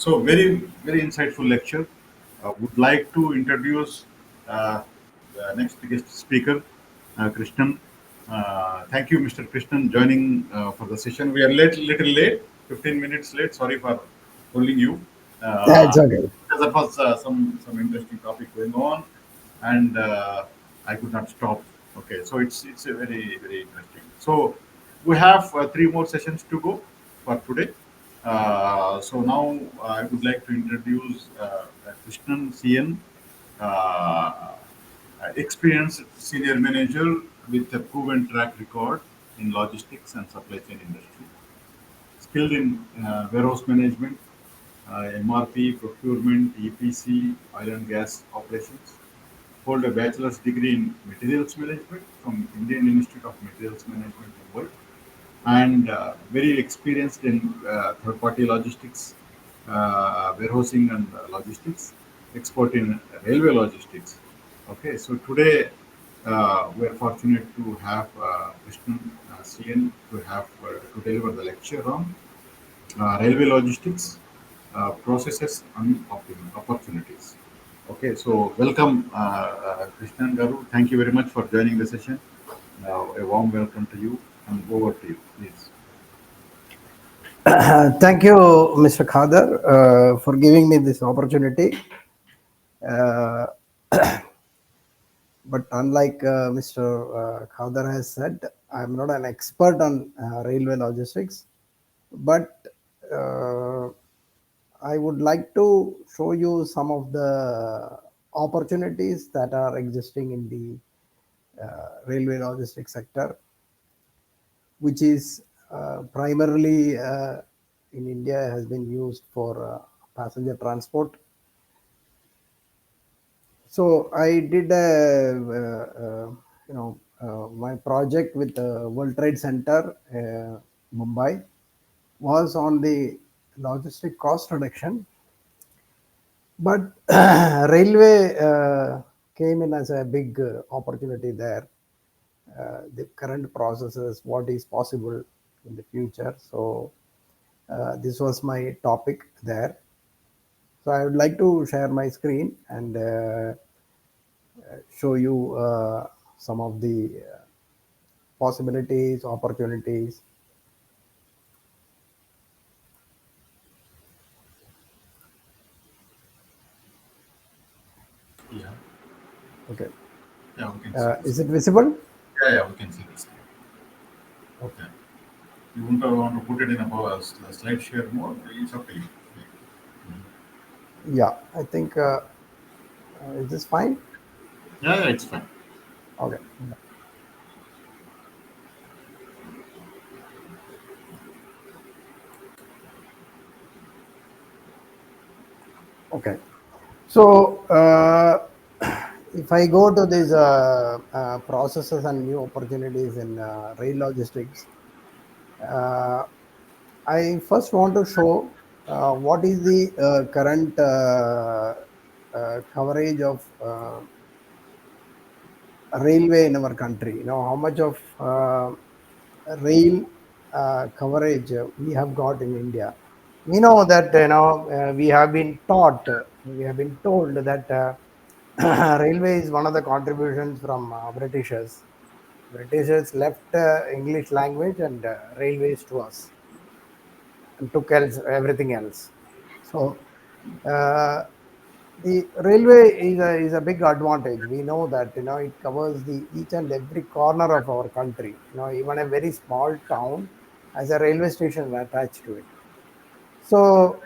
So very insightful lecture. Would like to introduce the next guest speaker, Krishnan. Thank you, Mr. Krishnan, joining for the session. We are little late, 15 minutes late. Sorry for holding you. Yeah, it's Uh, okay. because there was some interesting topic going on, and I could not stop. Okay, so it's a very interesting. So we have three more sessions to go for today. So now I would like to introduce Krishnan CN, experienced senior manager with a proven track record in logistics and supply chain industry, skilled in warehouse management, MRP, procurement, EPC, oil and gas operations, hold a bachelor's degree in materials management from Indian Institute of Materials Management, Mumbai, and very experienced in third-party logistics, warehousing and logistics, expert in railway logistics. Okay, so today we are fortunate to have Krishnan CN to deliver the lecture on railway logistics, processes and opportunities. Okay, so welcome, Krishnan Garu. Thank you very much for joining the session. A warm welcome to you, and over to you, please. Thank you, Mr. Khader, for giving me this opportunity. Uh, but unlike Mr. Khader has said, I'm not an expert on railway logistics, but uh, I would like to show you some of the opportunities that are existing in the railway logistics sector, which is primarily in India has been used for passenger transport. So I did my project with the World Trade Center, Mumbai, was on the logistic cost reduction, but railway came in as a big opportunity there. The current processes, what is possible in the future. So this was my topic there. So I would like to share my screen and show you some of the possibilities, opportunities. Yeah, Okay, yeah, we can see this. is it visible? Yeah, we can see this. Okay. Yeah. You want to put it in a slide share mode? It's up to you. Yeah, I think is this fine? Yeah, it's fine. Okay. Okay. So if I go to these processes and new opportunities in rail logistics, uh, I first want to show what is the current coverage of railway in our country. You know how much of rail coverage we have got in India. We know that we have been taught, we have been told that railway is one of the contributions from Britishers. Britishers left English language and railways to us and took else, everything else. So uh, the railway is a big advantage. We know that it covers the each and every corner of our country. Even a very small town has a railway station attached to it. So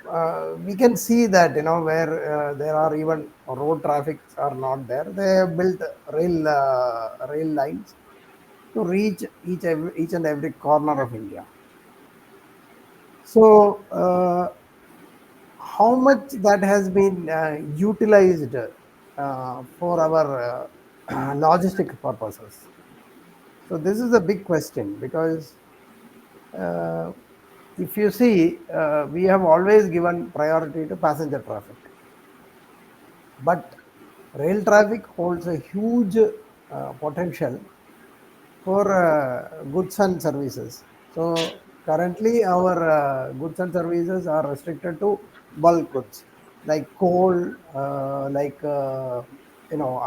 we can see that where there are even road traffics are not there. They have built rail lines to reach each and every corner of India. So how much that has been utilized for our logistic purposes? So this is a big question because uh, if you see, we have always given priority to passenger traffic, but rail traffic holds a huge potential for goods and services. So Currently, our goods and services are restricted to bulk goods like coal,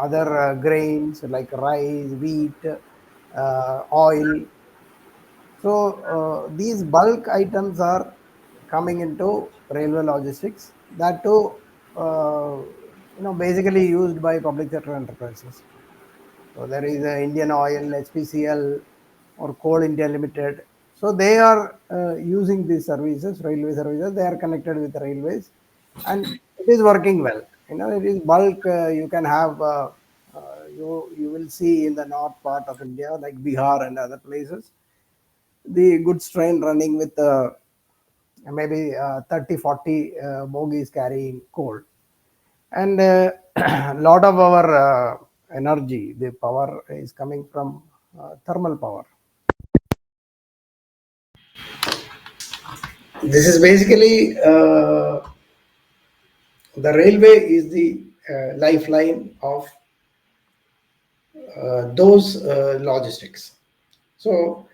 other grains like rice, wheat, oil. So these bulk items are coming into railway logistics. That too, basically used by public sector enterprises. So there is a Indian Oil, HPCL, or Coal India Limited. So they are using these services, railway services. They are connected with the railways, and it is working well. It is bulk. You can have you will see in the north part of India, like Bihar and other places, the goods train running with maybe 30, 40 bogies carrying coal. And a lot of our energy, the power is coming from thermal power. This is basically the railway is the lifeline of those logistics. So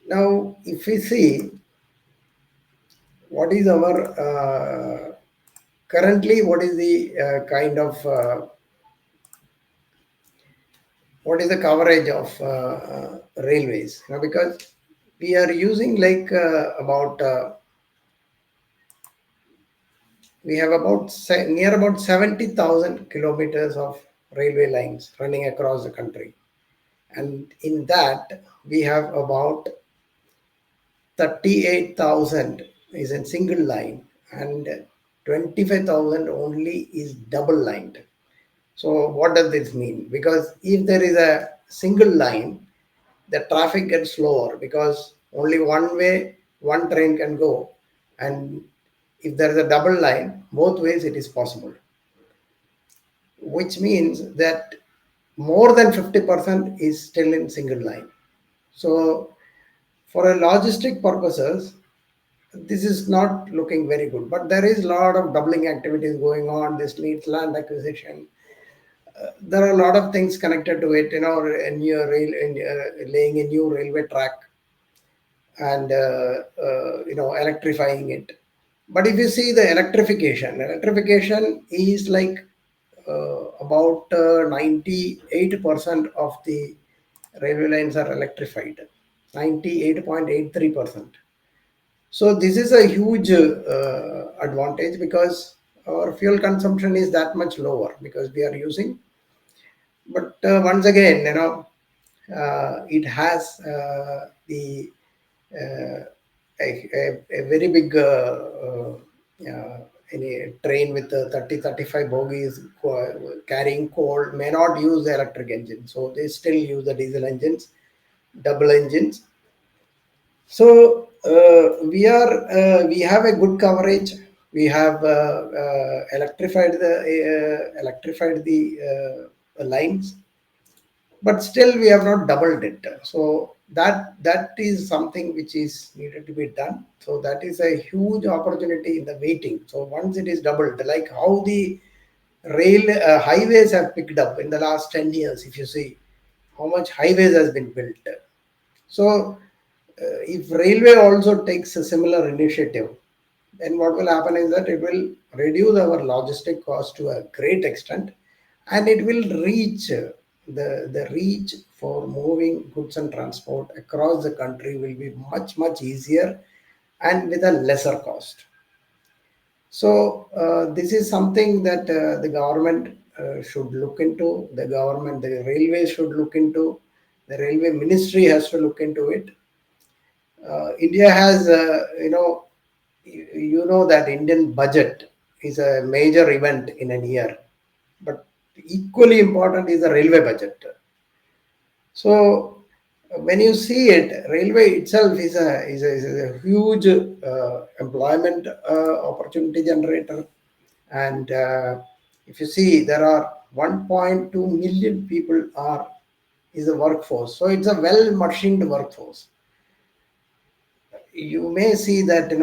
now, if we see what is our currently, what is the kind of what is the coverage of railways? Because we are using like about we have about near about 70,000 kilometers of railway lines running across the country, and in that we have about 38,000 is in single line and 25,000 only is double lined. So what does this mean? Because if there is a single line, the traffic gets slower because only one way one train can go, and if there is a double line, both ways it is possible, which means that more than 50% is still in single line. So for a logistic purposes, this is not looking very good, but there is a lot of doubling activities going on. This needs land acquisition. There are a lot of things connected to it, a new laying a new railway track, and electrifying it. But if you see the electrification is like about 98% of the railway lines are electrified, 98.83%. So this is a huge advantage because our fuel consumption is that much lower because we are using. But once again, it has the a very big any train with 30 35 bogies carrying coal may not use the electric engine, so they still use the diesel engines, double engines. So we have a good coverage. We have electrified the lines, but still we have not doubled it. So that is something which is needed to be done. So that is a huge opportunity in the waiting. So once it is doubled, like how the rail highways have picked up in the last 10 years, if you see how much highways has been built. So if railway also takes a similar initiative, then what will happen is that it will reduce our logistic cost to a great extent, and it will reach the reach for moving goods and transport across the country will be much easier and with a lesser cost. So this is something that the government should look into. The government, the railways should look into. The railway ministry has to look into it. India has, you know that Indian budget is a major event in a year, but equally important is the railway budget. So when you see it, railway itself is a huge employment opportunity generator, and if you see there are 1.2 million people are is a workforce. So it's a well machined workforce. You may see that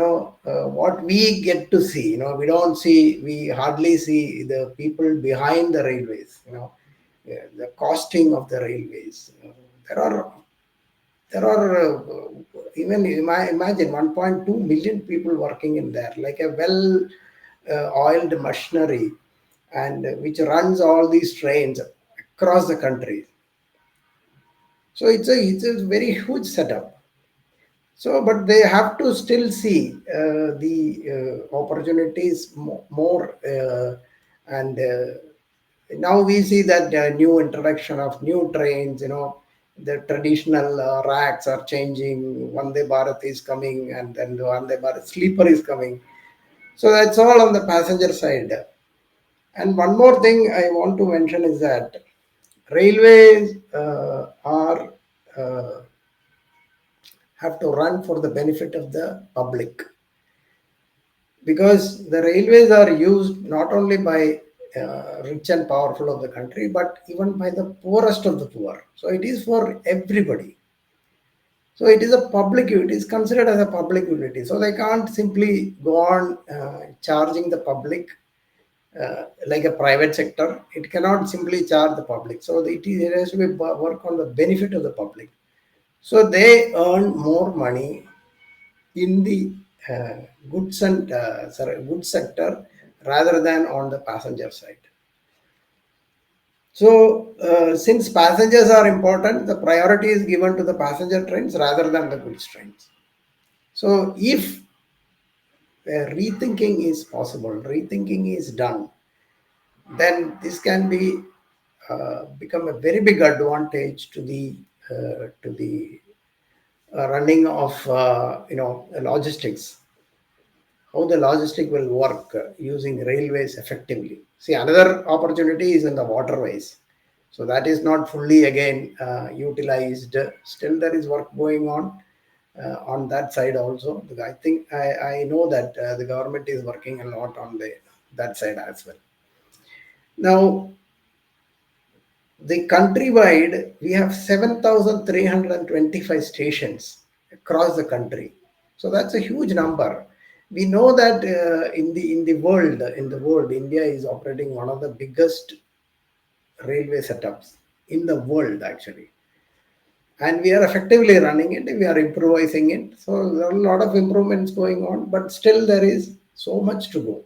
what we get to see, we hardly see the people behind the railways, the costing of the railways. There are there are even imagine 1.2 million people working in there, like a well oiled machinery, and which runs all these trains across the country. So it's a very huge setup. So, but they have to still see the opportunities more, and now we see that new introduction of new trains. The traditional racks are changing. Vande Bharat is coming, and then the Vande Bharat sleeper is coming. So that's all on the passenger side. And one more thing I want to mention is that railways are have to run for the benefit of the public, because the railways are used not only by rich and powerful of the country, but even by the poorest of the poor. So it is for everybody. So it is a public, it is considered as a public utility. So they can't simply go on charging the public like a private sector. It cannot simply charge the public. So it has to be work on the benefit of the public. So they earn more money in the uh, goods sector rather than on the passenger side. So, since passengers are important, the priority is given to the passenger trains rather than the goods trains. So, if rethinking is possible, rethinking is done, then this can be become a very big advantage to the running of logistics, how the logistic will work using railways effectively. See, another opportunity is in the waterways. So that is not fully again utilized. Still, there is work going on that side also. I think I know that the government is working a lot on that side as well. Now, the countrywide, we have 7,325 stations across the country. So that's a huge number. We know that in the world, India is operating one of the biggest railway setups in the world actually, and we are effectively running it. We are improvising it. So there are a lot of improvements going on, but still there is so much to go.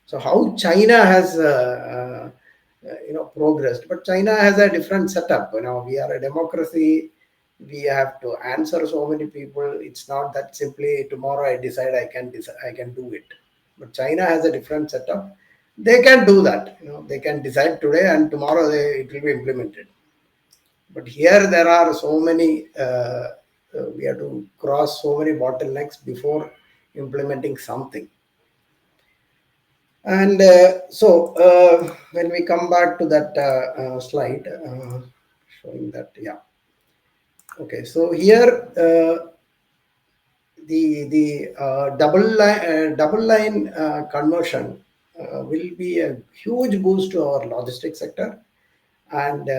So how China has progressed, but China has a different setup. We are a democracy. We have to answer so many people. It's not that simply tomorrow I decide I can do it. But China has a different setup. They can do that. They can decide today and tomorrow it will be implemented. But here there are so many. We have to cross so many bottlenecks before implementing something. And when we come back to that slide, showing that, yeah. Okay, so here the double line conversion will be a huge boost to our logistics sector, and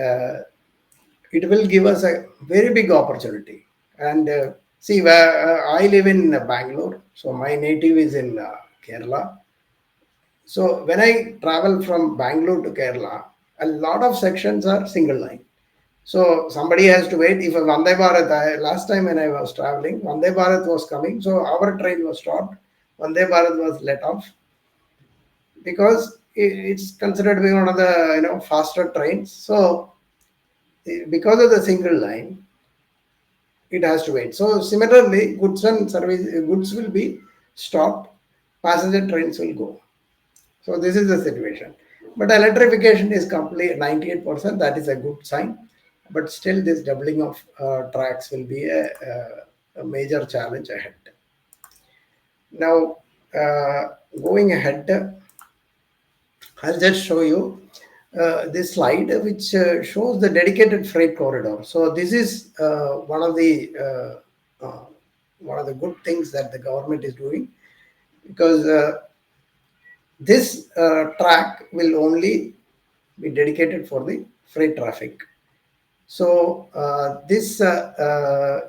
it will give us a very big opportunity. And see, where I live in Bangalore, so my native is in Kerala. So when I travel from Bangalore to Kerala, a lot of sections are single line. So somebody has to wait. If a Vande Bharat, last time when I was traveling, Vande Bharat was coming, so our train was stopped. Vande Bharat was let off because it's considered to be one of the faster trains. So because of the single line, it has to wait. So similarly, goods will be stopped, passenger trains will go. So this is the situation. But electrification is complete 98%. That is a good sign. But still, this doubling of tracks will be a major challenge ahead. Now, going ahead, I'll just show you this slide which shows the dedicated freight corridor. So this is one of the good things that the government is doing, because this track will only be dedicated for the freight traffic. So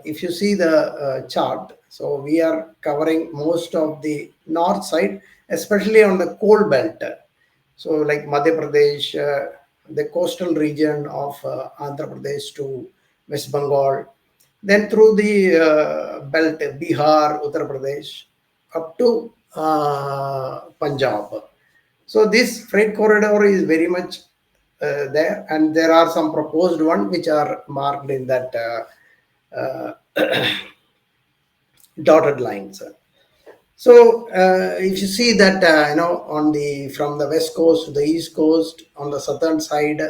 if you see the chart, so we are covering most of the north side, especially on the coal belt. So like Madhya Pradesh, the coastal region of Andhra Pradesh to West Bengal, then through the belt, Bihar, Uttar Pradesh, up to Punjab. So this freight corridor is very much there, and there are some proposed one which are marked in that dotted lines. So if you see that on the from the west coast to the east coast on the southern side,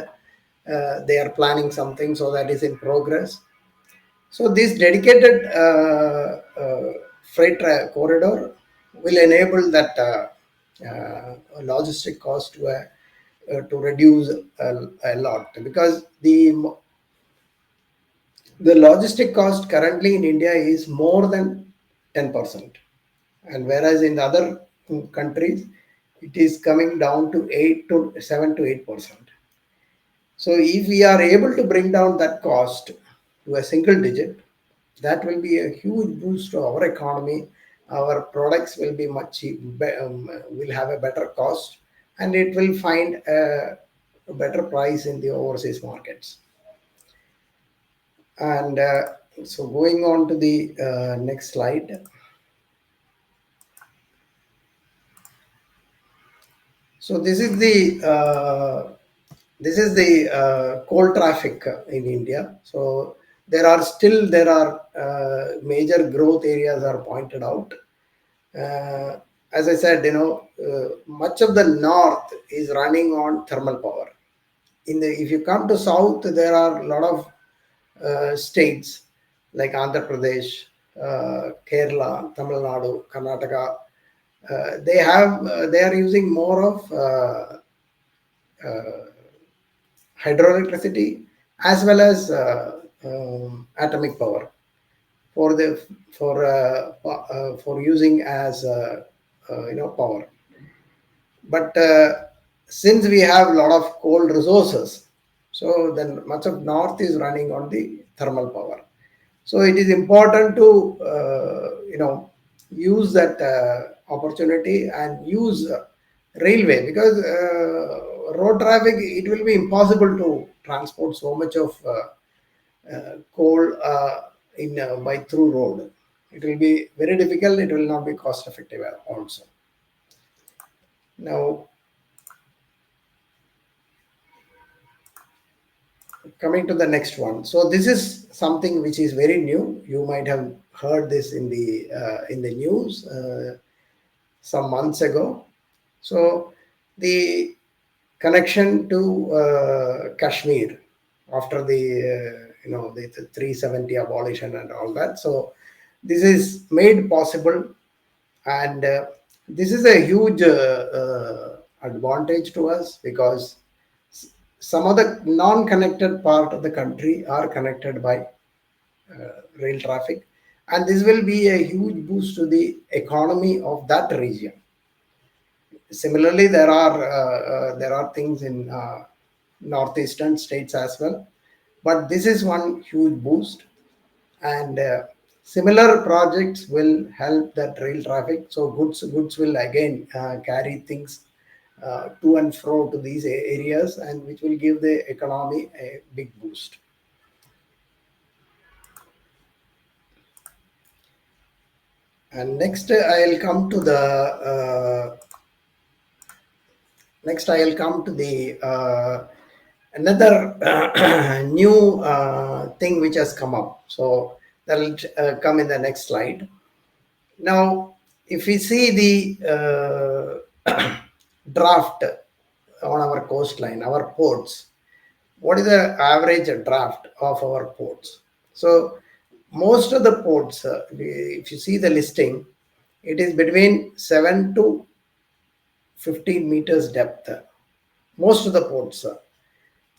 they are planning something, so that is in progress. So this dedicated corridor will enable that logistic cost to reduce a lot, because the logistic cost currently in India is more than 10%, and whereas in the other countries it is coming down to 7 to 8%. So if we are able to bring down that cost to a single digit, that will be a huge boost to our economy. Our products will be will have a better cost, and it will find a better price in the overseas markets. And so going on to the next slide. So this is the coal traffic in India. So there are major growth areas are pointed out. As I said, much of the north is running on thermal power. If you come to south, there are a lot of states like Andhra Pradesh, Kerala, Tamil Nadu, Karnataka. They are using more of hydroelectricity as well as atomic power for the for using as power. But since we have a lot of coal resources, so then much of north is running on the thermal power. So it is important to use that opportunity and use railway, because road traffic, it will be impossible to transport so much of coal in by through road. It will be very difficult. It will not be cost effective also. Now, coming to the next one. So this is something which is very new. You might have heard this in the news some months ago. So the connection to Kashmir after the 370 abolition and all that. So this is made possible, and this is a huge advantage to us, because some of the non-connected part of the country are connected by rail traffic, and this will be a huge boost to the economy of that region. Similarly, there are things in northeastern states as well, but this is one huge boost, and similar projects will help that rail traffic. So goods will again carry things to and fro to these areas, and which will give the economy a big boost. And next I'll come to the another new thing which has come up. So that will come in the next slide. Now, if we see the draft on our coastline, our ports, what is the average draft of our ports? So most of the ports, if you see the listing, it is between 7 to 15 meters depth. Most of the ports.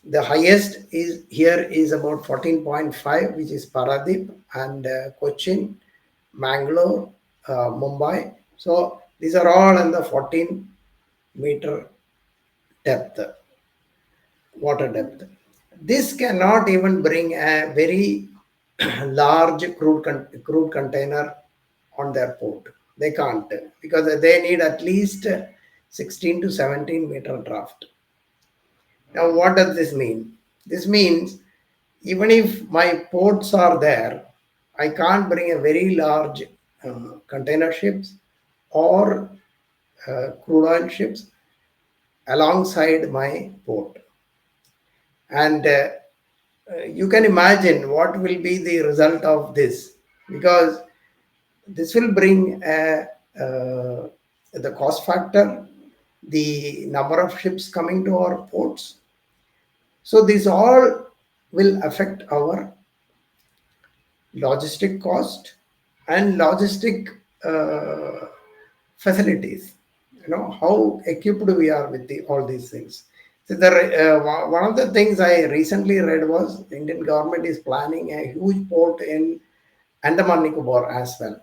The highest is here is about 14.5, which is Paradip and Cochin, Mangalore, Mumbai. So these are all in the 14-meter depth, water depth. This cannot even bring a very large crude container on their port. They can't, because they need at least 16 to 17-meter draft. Now, what does this mean? This means even if my ports are there, I can't bring a very large container ships or crude oil ships alongside my port. And you can imagine what will be the result of this, because this will bring the cost factor, the number of ships coming to our ports. So these all will affect our logistic cost and logistic uh, facilities. How equipped we are with all these things. So one of the things I recently read was the Indian government is planning a huge port in Andaman Nicobar as well,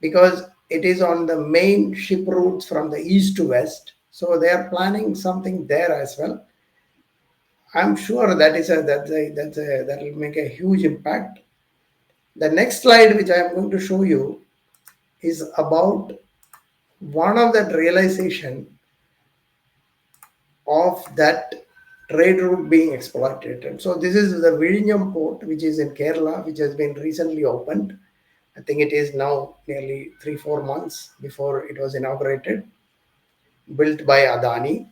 because it is on the main ship routes from the east to west. So they are planning something there as well. I'm sure that will make a huge impact. The next slide, which I am going to show you, is about one of that realization of that trade route being exploited. And so this is the Vizhinjam port, which is in Kerala, which has been recently opened. I think it is now nearly 3-4 months before it was inaugurated, built by Adani.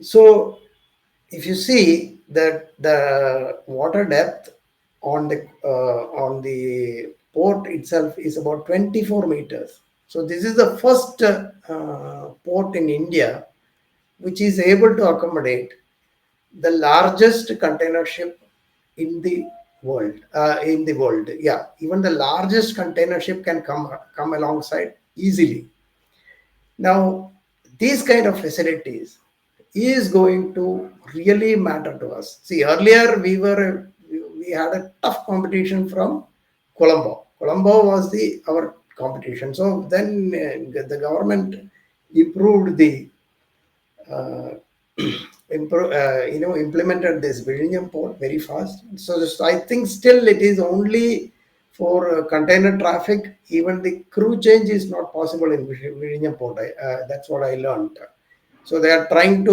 So if you see that the water depth on the port itself is about 24 meters. So this is the first port in India which is able to accommodate the largest container ship in the world. Yeah, even the largest container ship can come alongside easily. Now, these kind of facilities is going to really matter to us. See, earlier we had a tough competition from Colombo. Colombo was the our competition. So then the government improved the uh, implemented this Vizhinjam port very fast. So I think still it is only for container traffic. Even the crew change is not possible in Vizhinjam port. That's what I learned. So they are trying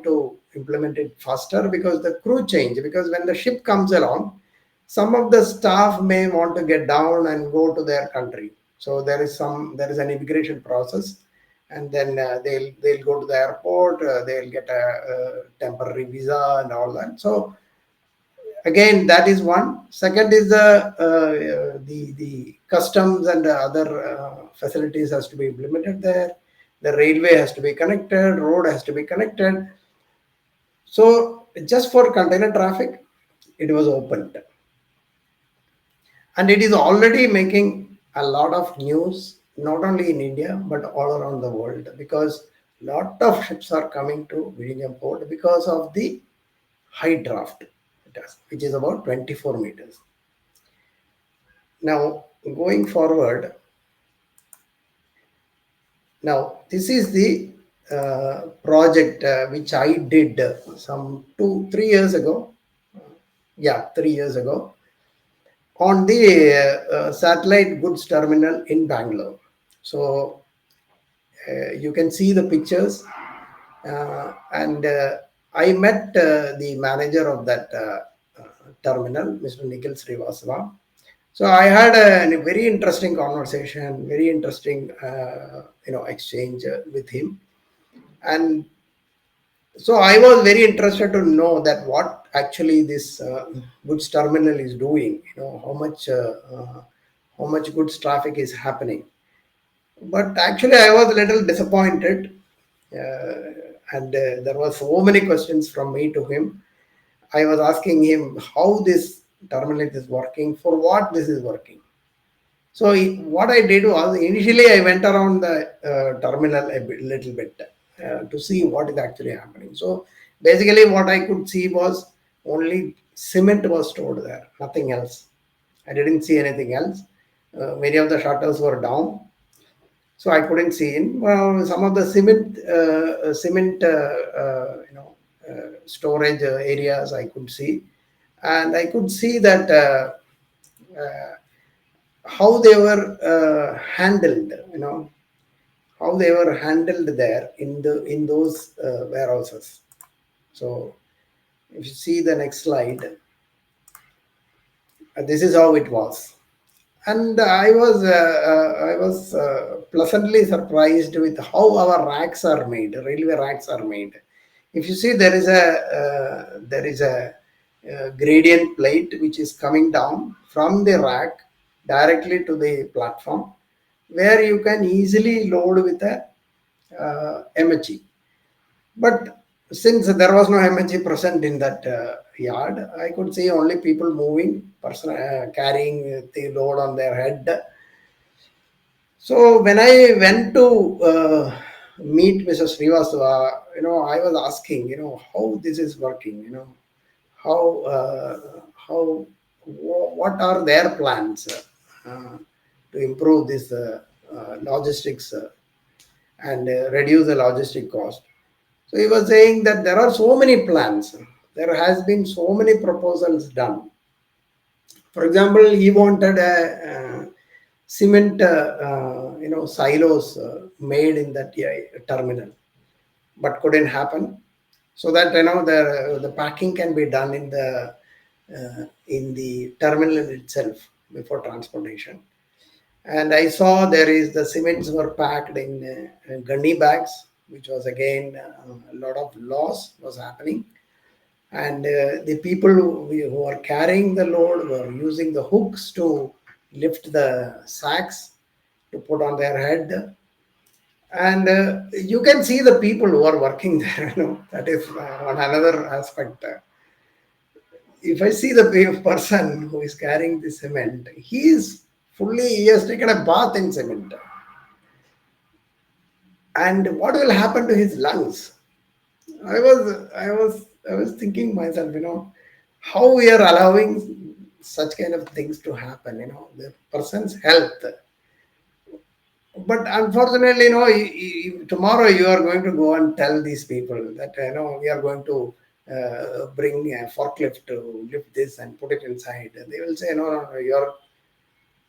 to implement it faster, because the crew change. Because when the ship comes along, some of the staff may want to get down and go to their country. So there is an immigration process, and then they'll go to the airport. They'll get a temporary visa and all that. So again, that is one. Second is the customs and other facilities has to be implemented there. The railway has to be connected. Road has to be connected. So just for container traffic, it was opened, and it is already making a lot of news, not only in India but all around the world, because lot of ships are coming to Vizhinjam port because of the high draft it has, which is about 24 meters. Now, going forward, now this is the project which I did some 2-3 years ago. Yeah, 3 years ago, on the satellite goods terminal in Bangalore. So you can see the pictures, and I met the manager of that terminal, Mr. Nikhil Srivastava. So I had a very interesting conversation, very interesting, exchange with him, and so I was very interested to know that what actually this goods terminal is doing. How much goods traffic is happening. But actually, I was a little disappointed, and there were so many questions from me to him. I was asking him how this terminal is working, for what this is working. So what I did was, initially I went around the terminal little bit to see what is actually happening. So basically what I could see was only cement was stored there, nothing else. I didn't see anything else. Many of the shutters were down, so I couldn't see in. Some of the cement storage areas I could see, and I could see that uh, how they were handled, how they were handled there in those warehouses. So if you see the next slide, This is how it was. And I was pleasantly surprised with how our racks are made, railway racks are made. If you see, there is a gradient plate which is coming down from the rack directly to the platform, where you can easily load with a MHE. But since there was no MHE present in that yard, I could see only people moving, person carrying the load on their head. So when I went to meet Mrs. Srivastava, I was asking, how this is working, how what are their plans to improve this logistics and reduce the logistic cost. So he was saying that there are so many plans. There has been so many proposals done. For example, he wanted a cement, silos made in that terminal, but couldn't happen. So that the packing can be done in the terminal itself before transportation. And I saw there is the cements were packed in gunny bags, which was again a lot of loss was happening. And the people who are carrying the load were using the hooks to lift the sacks to put on their head. And you can see the people who are working there. That is on another aspect. If I see the person who is carrying the cement, he has taken a bath in cement. And what will happen to his lungs? I was thinking myself, how we are allowing such kind of things to happen, the person's health. But unfortunately, tomorrow you are going to go and tell these people that, we are going to bring a forklift to lift this and put it inside. And they will say, no, no, no,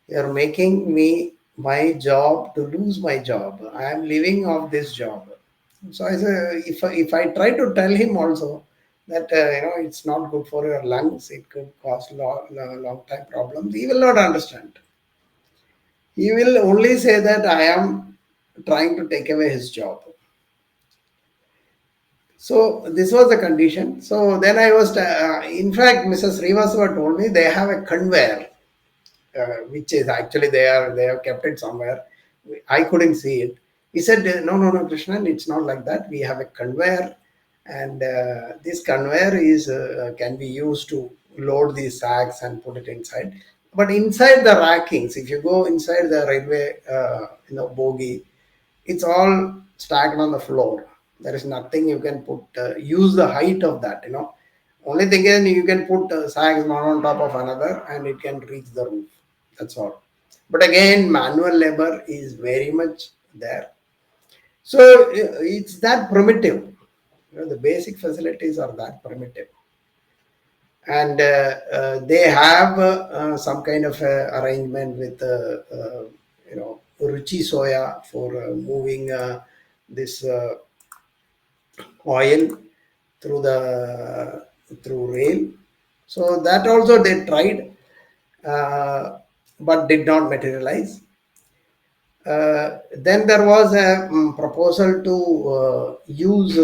you're making me my job to lose my job. I am living off this job. So I say, if I try to tell him also that it's not good for your lungs, it could cause long time problems, he will not understand. He will only say that I am trying to take away his job. So this was the condition. So then in fact, Mrs. Srivastava told me they have a conveyor, which is actually they have kept it somewhere. I couldn't see it. He said, no, no, no, Krishnan, it's not like that. We have a conveyor, and this conveyor is can be used to load these sacks and put it inside. But inside the rackings, if you go inside the railway, bogie, it's all stacked on the floor. There is nothing you can put, use the height of that, Only thing is you can put sacks one on top of another and it can reach the roof. That's all. But again, manual labor is very much there. So it's that primitive. The basic facilities are that primitive. And they have some kind of arrangement with, Ruchi Soya for moving this oil through rail. So that also they tried, but did not materialize. Then there was a proposal to use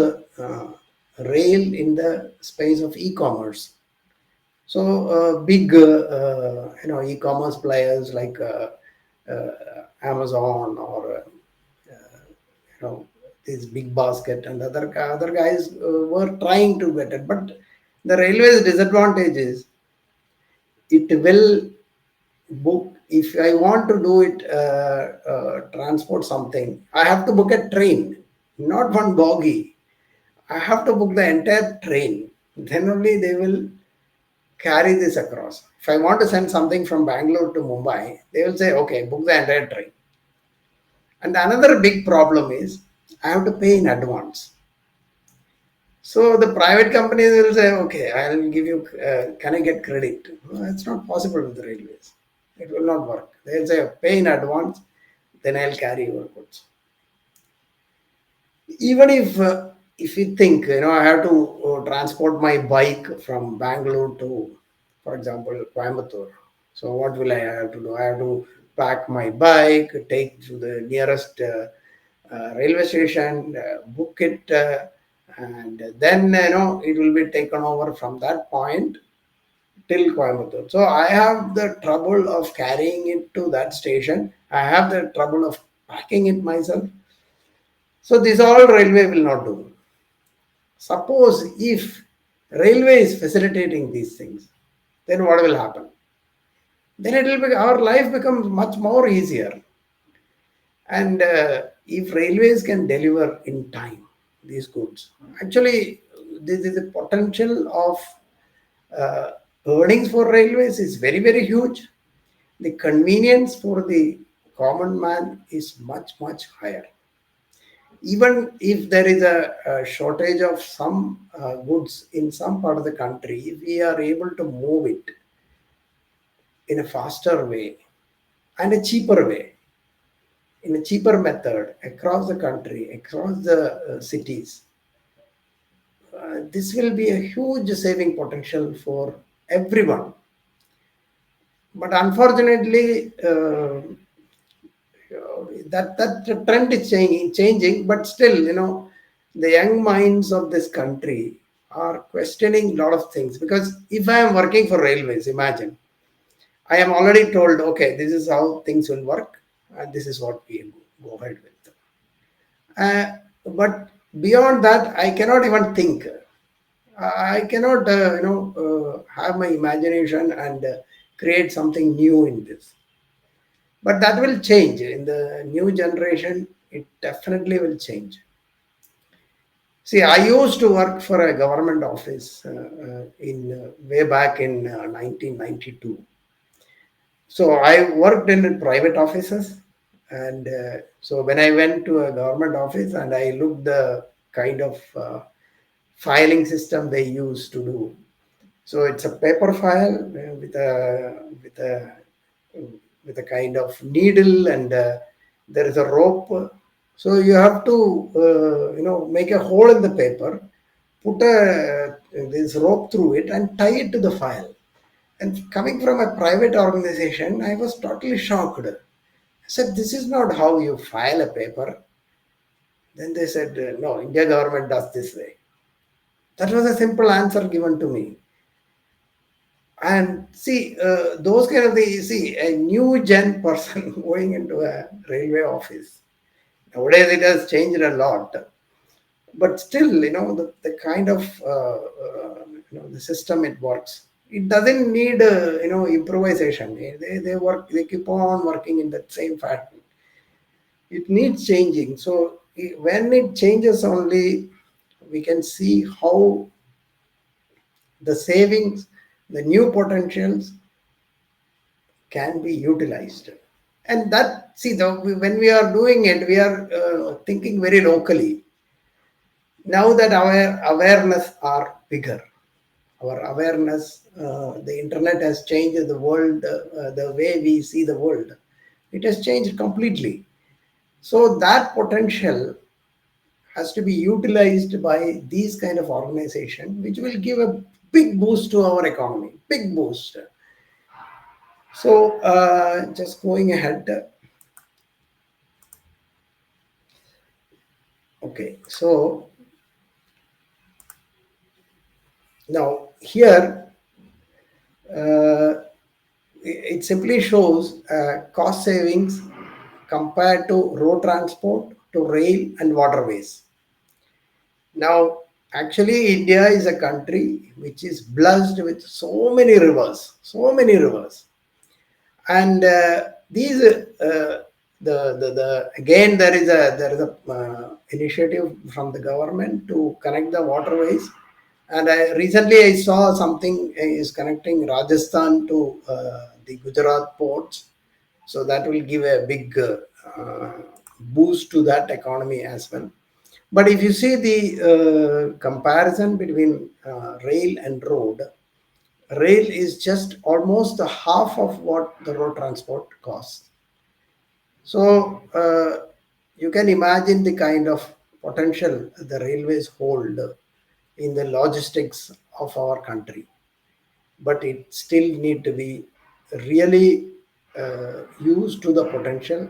rail in the space of e-commerce. So big, e-commerce players like Amazon or this big basket and other guys were trying to get it, but the railway's disadvantage is it will book. If I want to do it, transport something, I have to book a train, not one bogie. I have to book the entire train. Then only they will carry this across. If I want to send something from Bangalore to Mumbai, they will say, okay, book the entire train. And another big problem is I have to pay in advance. So the private companies will say, okay, I'll give you, can I get credit? No, it's not possible with the railways. It will not work. They'll say, pay in advance, then I'll carry your goods. Even if you think, I have to transport my bike from Bangalore to, for example, Coimbatore. So what will I have to do? I have to pack my bike, take to the nearest railway station, book it, and then it will be taken over from that point till Coimbatore. So I have the trouble of carrying it to that station. I have the trouble of packing it myself. So this all railway will not do. Suppose if railway is facilitating these things, then what will happen? Then it will be our life becomes much more easier. And if railways can deliver in time these goods, actually, this is the potential of uh, earnings for railways is very, very huge. The convenience for the common man is much, much higher. Even if there is a shortage of some goods in some part of the country, if we are able to move it in a faster way and a cheaper way, in a cheaper method across the country, across the cities, this will be a huge saving potential for everyone. But unfortunately, that trend is changing. But still, the young minds of this country are questioning a lot of things. Because if I am working for railways, imagine I am already told, okay, this is how things will work, and this is what we go ahead with. But beyond that, I cannot even think. I cannot, have my imagination and create something new in this. But that will change in the new generation. It definitely will change. See, I used to work for a government office in way back in 1992. So I worked in private offices, and so when I went to a government office and I looked the kind of filing system they used to do. So it's a paper file with a kind of needle, and there is a rope. So you have to make a hole in the paper, put this rope through it, and tie it to the file. And coming from a private organization, I was totally shocked. I said, "This is not how you file a paper." Then they said, "No, India government does this way." That was a simple answer given to me. And see, those kind of things, see, a new gen person going into a railway office. Nowadays, it has changed a lot. But still, the kind of, the system it works. It doesn't need, improvisation. They work, they keep on working in that same fashion. It needs changing. So when it changes only, we can see how the savings, the new potentials can be utilized. And that, see, when we are doing it, we are thinking very locally. Now that our awareness are bigger, our awareness, the internet has changed the world, the way we see the world. It has changed completely. So that potential has to be utilized by these kind of organization, which will give a big boost to our economy, big boost. So just going ahead. Okay, so now here uh, it simply shows cost savings compared to road transport, to rail and waterways. Now, actually, India is a country which is blessed with so many rivers, and these the again there is a initiative from the government to connect the waterways. And recently I saw something is connecting Rajasthan to the Gujarat ports, so that will give a big boost to that economy as well. But if you see the comparison between rail and road, rail is just almost the half of what the road transport costs. So you can imagine the kind of potential the railways hold in the logistics of our country. But it still need to be really used to the potential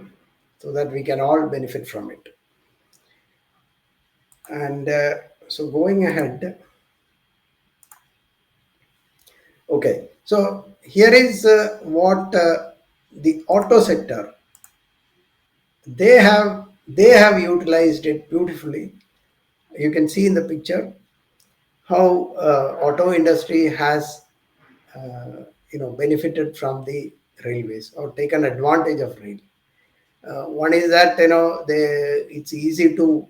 so that we can all benefit from it. And so going ahead, okay, so here is what the auto sector, they have utilized it beautifully. You can see in the picture how auto industry has benefited from the railways or taken advantage of rail. One is that it's easy to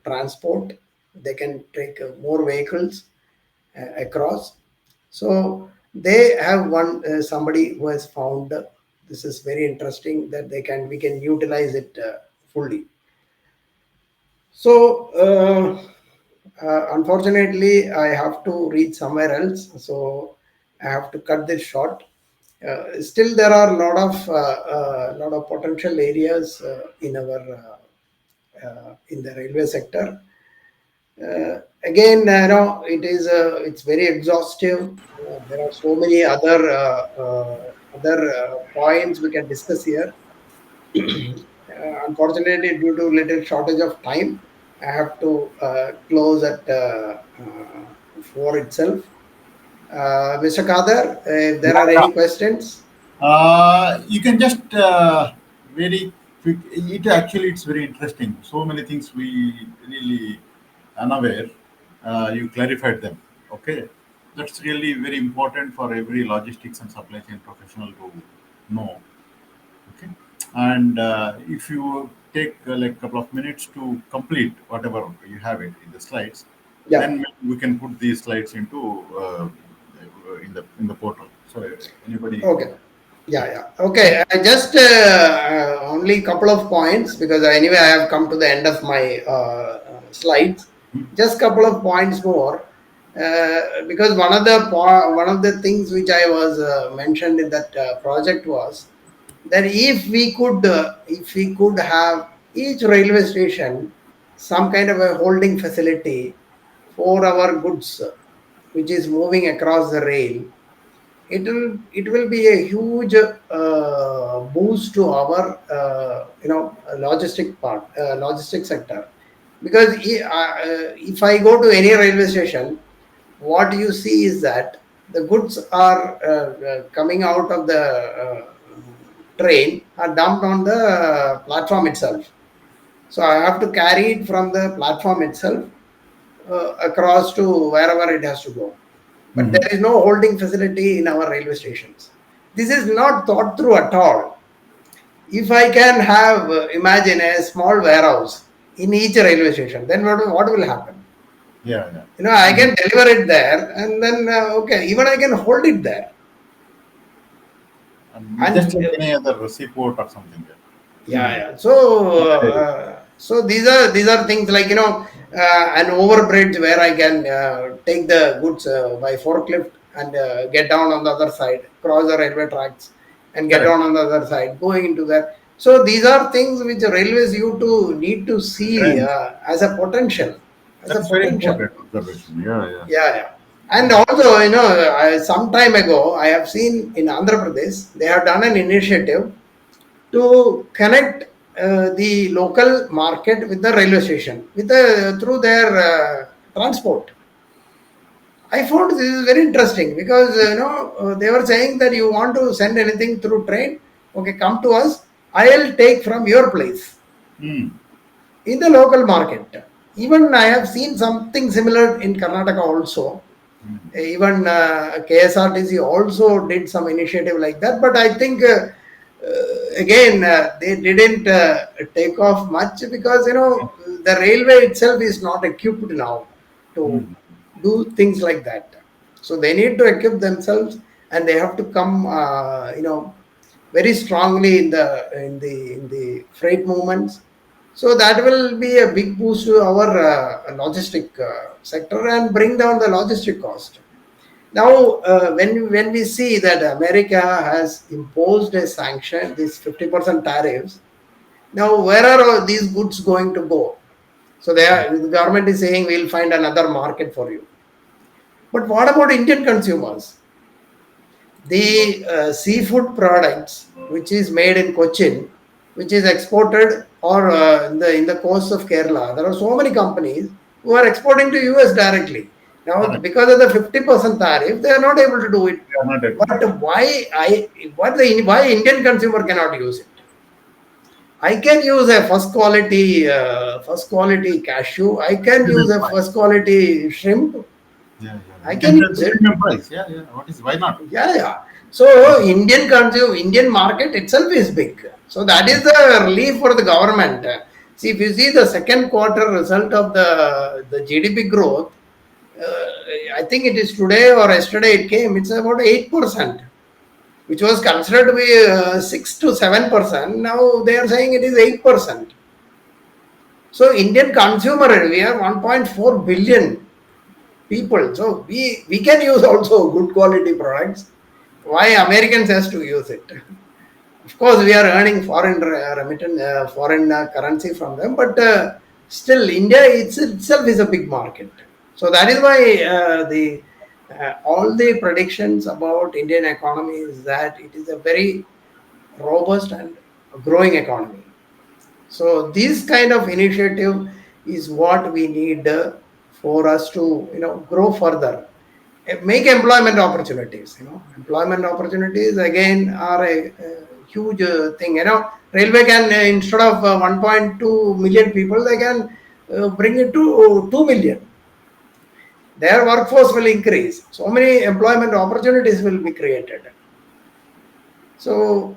transport. They can take more vehicles across. So they have one somebody who has found this is very interesting that we can utilize it fully. So unfortunately, I have to reach somewhere else. So I have to cut this short. Still, there are a lot of potential areas in our in the railway sector. Again, it's very exhaustive. There are so many other points we can discuss here. Unfortunately, due to little shortage of time, I have to close at 4 itself. Mr. Kader, if there are Yeah. any questions, You can just very quick. It actually it's very interesting. So many things we really unaware. You clarified them. Okay, that's really very important for every logistics and supply chain professional to know. Okay, and if you take like a couple of minutes to complete whatever you have it in the slides, yeah. then we can put these slides into in the portal. So anybody, Okay. Yeah, yeah. Okay. I just only couple of points because anyway I have come to the end of my slides. Just couple of points more because one of the things which I was mentioned in that project was that if we could have each railway station some kind of a holding facility for our goods which is moving across the rail, it will be a huge boost to our logistic sector because if I go to any railway station, what you see is that the goods are coming out of the train are dumped on the platform itself. So I have to carry it from the platform itself across to wherever it has to go, but Mhm. there is no holding facility in our railway stations. This is not thought through at all. If I can have, imagine a small warehouse in each railway station, then what will happen? Yeah, yeah. I Mhm. can deliver it there and then, okay, even I can hold it there. And just And like any other seaport or something. Yeah. yeah, Mhm. yeah. So, Okay. these are things like an overbridge where I can take the goods by forklift and get down on the other side, cross the railway tracks, and get Correct. down on the other side, going into that. So these are things which railways you to need to see Right. as a potential, as a That's very potential. important observation. Yeah, yeah. Yeah, yeah. And also, some time ago, I have seen in Andhra Pradesh, they have done an initiative to connect the local market with the railway station with through their transport. I found this is very interesting because they were saying that you want to send anything through train, okay, come to us. I'll take from your place Hmm. in the local market. Even I have seen something similar in Karnataka also. Even KSRTC also did some initiative like that, but I think again they didn't take off much because the railway itself is not equipped now to Hmm. do things like that. So they need to equip themselves and they have to come very strongly in the freight movements. So that will be a big boost to our logistic sector and bring down the logistic cost. Now, when we see that America has imposed a sanction, these 50% tariffs, now where are all these goods going to go? So the government is saying we'll find another market for you. But what about Indian consumers? the seafood products which is made in Cochin, which is exported or in the coast of Kerala. There are so many companies who are exporting to US directly. Now, Correct. because of the 50% tariff, they are not able to do it. We are not able to. But why Indian consumer cannot use it? I can use a first quality cashew. I can use Premium a price. first quality shrimp. Yeah, I we can can charge use the it. premium price. Yeah, yeah. What is? Why not? Yeah, yeah. What So is? Indian market itself is big. So that is the relief for the government. See, if you see the second quarter result of the GDP growth, I think it is today or yesterday it came. It's about 8%, which was considered to be 6 to 7%. Now they are saying it is 8%. So Indian consumer, we have 1.4 billion people. So we can use also good quality products. Why Americans has to use it? Of course, we are earning foreign currency from them, but still, India itself is a big market. So that is why the all the predictions about Indian economy is that it is a very robust and growing economy. So this kind of initiative is what we need for us to grow further. Make employment opportunities. Employment opportunities again are a huge thing. Railway can instead of 1.2 million people, they can bring it to 2 million. Their workforce will increase. So many employment opportunities will be created. So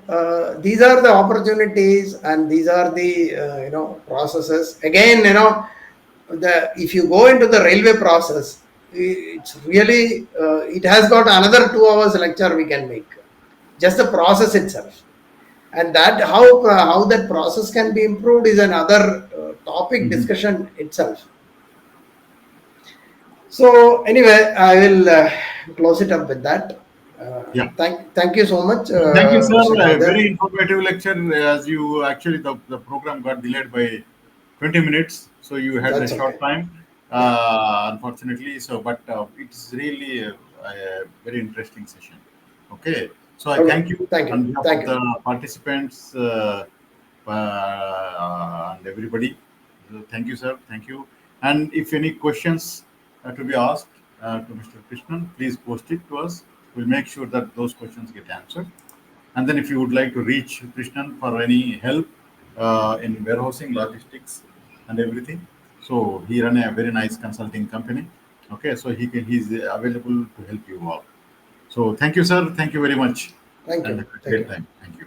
these are the opportunities, and these are the processes. Again, the if you go into the railway process, it's really it has got another 2 hours lecture we can make. Just the process itself, and that how that process can be improved is another topic Mhm. discussion itself. So anyway, I will close it up with that. Yeah. Thank you so much, Thank you, sir. Mr. A very Gadar. informative lecture. As you actually, the program got delayed by 20 minutes, so you had a That's short okay. time, Yeah. unfortunately. So, but it's really a very interesting session. Okay. So I Okay. thank you Thank you. on behalf Thank of you. the participants and everybody. So thank you, sir. Thank you. And if any questions to be asked to Mr. Krishnan, please post it to us. We'll make sure that those questions get answered. And then if you would like to reach Krishnan for any help in warehousing, logistics, and everything, so he run a very nice consulting company. Okay, so he's available to help you all. So thank you, sir. Thank you very much, Thank and you. have a Thank great you. time. Thank you.